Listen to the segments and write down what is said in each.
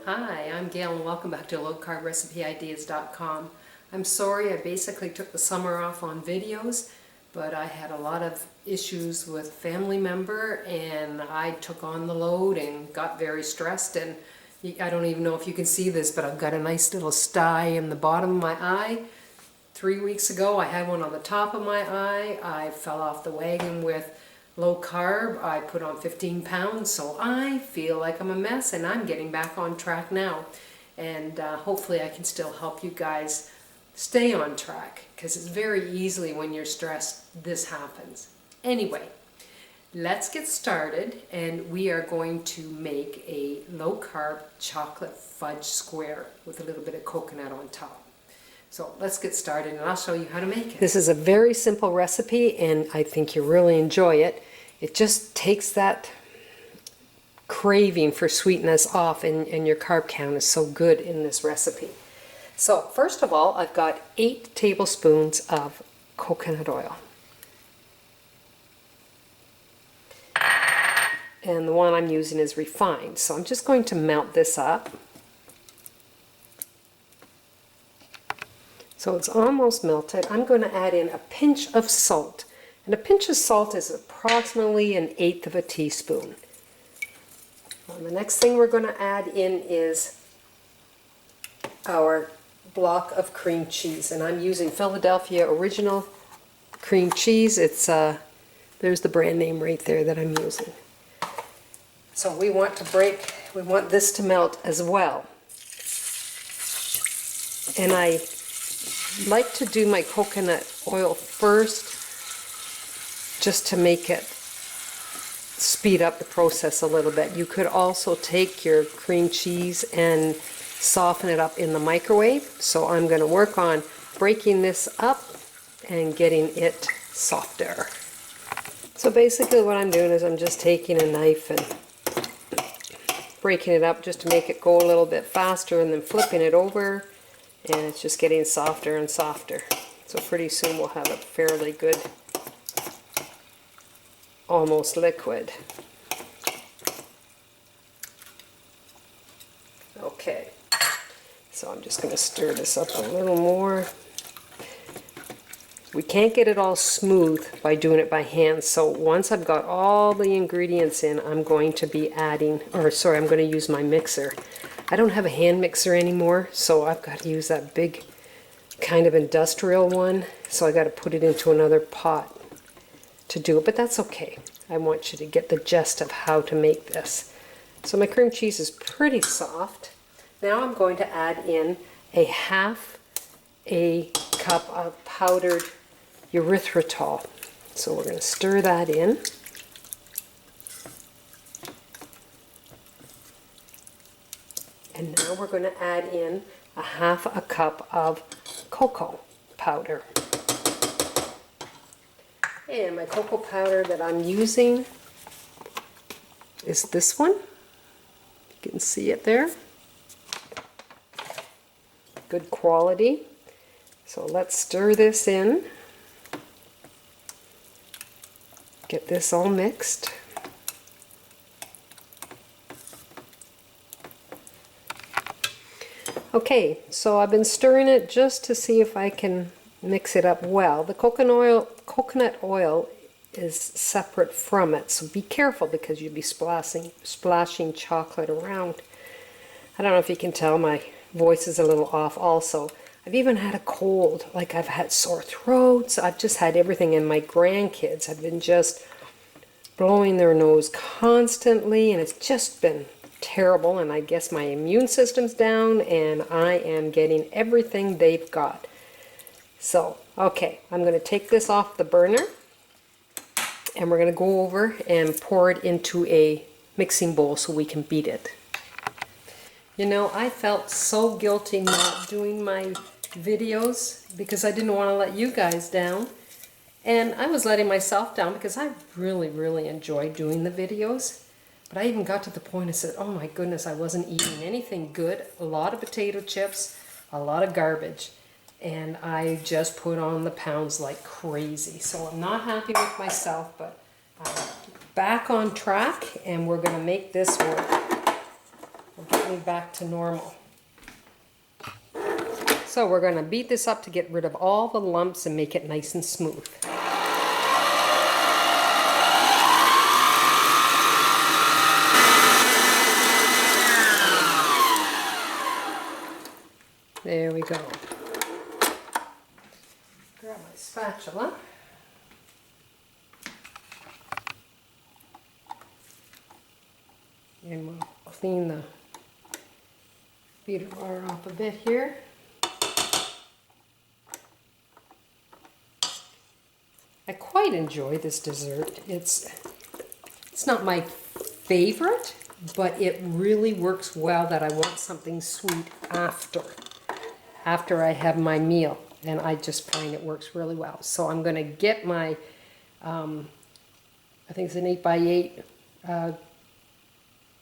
Hi, I'm Gail and welcome back to lowcarbrecipe-ideas.com. I'm sorry I basically took the summer off on videos, but I had a lot of issues with family member and I took on the load and got very stressed, and I don't even know if you can see this, but I've got a nice little sty in the bottom of my eye. 3 weeks ago I had one on the top of my eye. I fell off the wagon with low carb. I put on 15 pounds, so I feel like I'm a mess and I'm getting back on track now. And hopefully I can still help you guys stay on track, because it's very easily when you're stressed this happens. Anyway, let's get started, and we are going to make a low carb chocolate fudge square with a little bit of coconut on top. So let's get started and I'll show you how to make it. This is a very simple recipe and I think you'll really enjoy it. It just takes that craving for sweetness off, and your carb count is so good in this recipe. So first of all, I've got 8 tablespoons of coconut oil. And the one I'm using is refined. So I'm just going to melt this up. So it's almost melted. I'm going to add in a pinch of salt. And a pinch of salt is approximately 1/8 of a teaspoon. And the next thing we're going to add in is our block of cream cheese. And I'm using Philadelphia Original cream cheese. It's there's the brand name right there that I'm using. So we want this to melt as well. And I like to do my coconut oil first, just to make it speed up the process a little bit. You could also take your cream cheese and soften it up in the microwave. So I'm going to work on breaking this up and getting it softer. So basically what I'm doing is I'm just taking a knife and breaking it up just to make it go a little bit faster, and then flipping it over, and it's just getting softer and softer. So pretty soon we'll have a fairly good, almost liquid. Okay, so I'm just going to stir this up a little more. We can't get it all smooth by doing it by hand, so once I've got all the ingredients in, I'm going to be adding, I'm going to use my mixer. I don't have a hand mixer anymore, so I've got to use that big kind of industrial one, so I got to put it into another pot to do it, but that's okay. I want you to get the gist of how to make this. So my cream cheese is pretty soft. Now I'm going to add in a 1/2 cup of powdered erythritol. So we're going to stir that in. And now we're going to add in a 1/2 cup of cocoa powder. And my cocoa powder that I'm using is this one. You can see it there. Good quality. So let's stir this in. Get this all mixed. Okay, so I've been stirring it just to see if I can mix it up well. The coconut oil is separate from it, so be careful because you'll be splashing chocolate around. I don't know if you can tell, my voice is a little off also. I've even had a cold, like I've had sore throats. I've just had everything, and my grandkids have been just blowing their nose constantly, and it's just been terrible, and I guess my immune system's down and I am getting everything they've got. So, okay, I'm going to take this off the burner and we're going to go over and pour it into a mixing bowl so we can beat it. You know, I felt so guilty not doing my videos because I didn't want to let you guys down, and I was letting myself down because I really enjoyed doing the videos. But I even got to the point I said, oh my goodness, I wasn't eating anything good. A lot of potato chips, a lot of garbage. And I just put on the pounds like crazy. So I'm not happy with myself, but I'm back on track and we're going to make this work. will get me back to normal. So we're going to beat this up to get rid of all the lumps and make it nice and smooth. There we go. Grab my spatula. And we'll clean the beater bar off a bit here. I quite enjoy this dessert. It's not my favorite, but it really works well that I want something sweet after I have my meal, and I just find it works really well. So I'm going to get my, I think it's an 8x8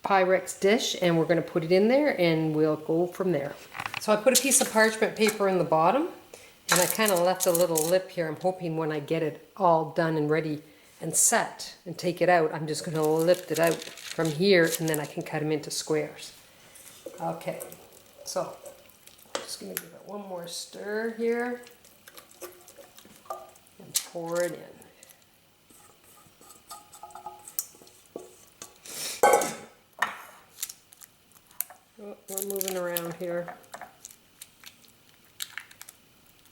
Pyrex dish, and we're going to put it in there and we'll go from there. So I put a piece of parchment paper in the bottom, and I kind of left a little lip here. I'm hoping when I get it all done and ready and set and take it out, I'm just going to lift it out from here, and then I can cut them into squares. Okay, so I'm just going to give it one more stir here and pour it in. Oh, we're moving around here.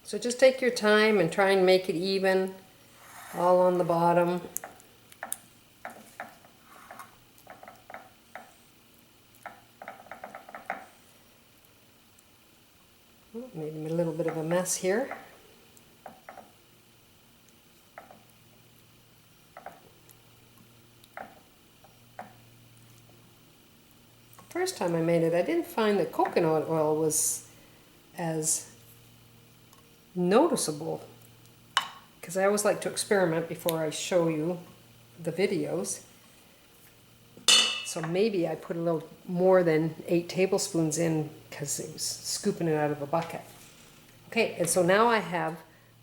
So just take your time and try and make it even, all on the bottom. Oh, made a little bit of a mess here. First time I made it, I didn't find that coconut oil was as noticeable, because I always like to experiment before I show you the videos. So maybe I put a little more than 8 tablespoons in because it was scooping it out of a bucket. Okay, and so now I have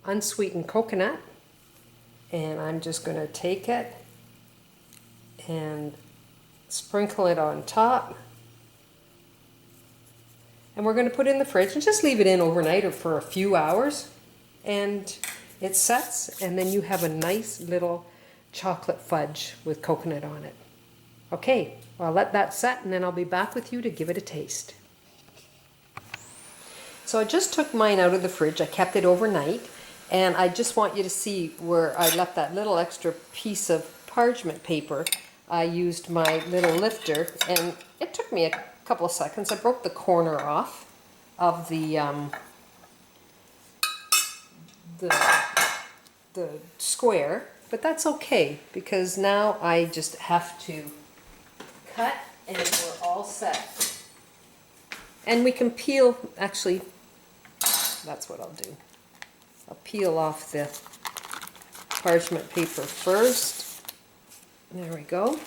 unsweetened coconut, and I'm just going to take it and sprinkle it on top. And we're going to put it in the fridge and just leave it in overnight or for a few hours, and it sets, and then you have a nice little chocolate fudge with coconut on it. Okay, well, I'll let that set, and then I'll be back with you to give it a taste. So I just took mine out of the fridge. I kept it overnight, and I just want you to see where I left that little extra piece of parchment paper. I used my little lifter, and it took me a couple of seconds. I broke the corner off of the square, but that's okay, because now I just have to cut and we're all set. And we can peel, actually, that's what I'll do. I'll peel off the parchment paper first. There we go.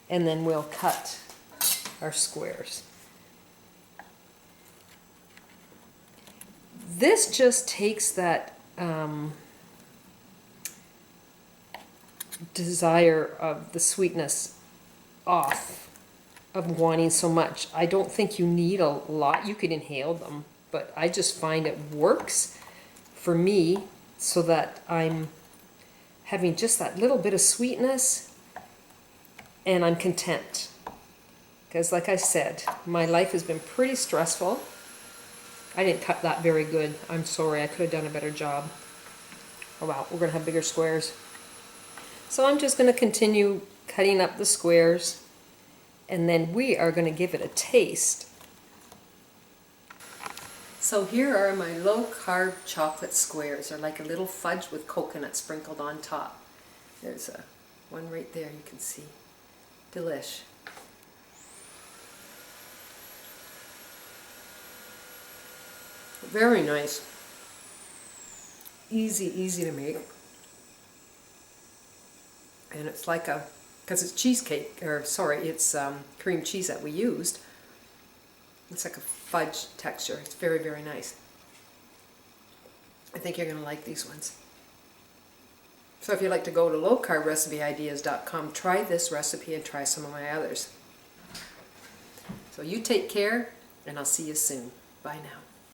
And then we'll cut our squares. This just takes that desire of the sweetness off of wanting so much. I don't think you need a lot. You could inhale them, but I just find it works for me so that I'm having just that little bit of sweetness, and I'm content. Because like I said, my life has been pretty stressful. I didn't cut that very good. I'm sorry, I could have done a better job. Oh well, we're going to have bigger squares. So I'm just going to continue cutting up the squares, and then we are going to give it a taste. So here are my low-carb chocolate squares. They're like a little fudge with coconut sprinkled on top. There's one right there you can see. Delish. Very nice. Easy to make. And it's like a, because it's cheesecake, or sorry, it's cream cheese that we used. It's like a fudge texture. It's very, very nice. I think you're going to like these ones. So if you'd like to go to lowcarbrecipe.ideas.com, try this recipe and try some of my others. So you take care, and I'll see you soon. Bye now.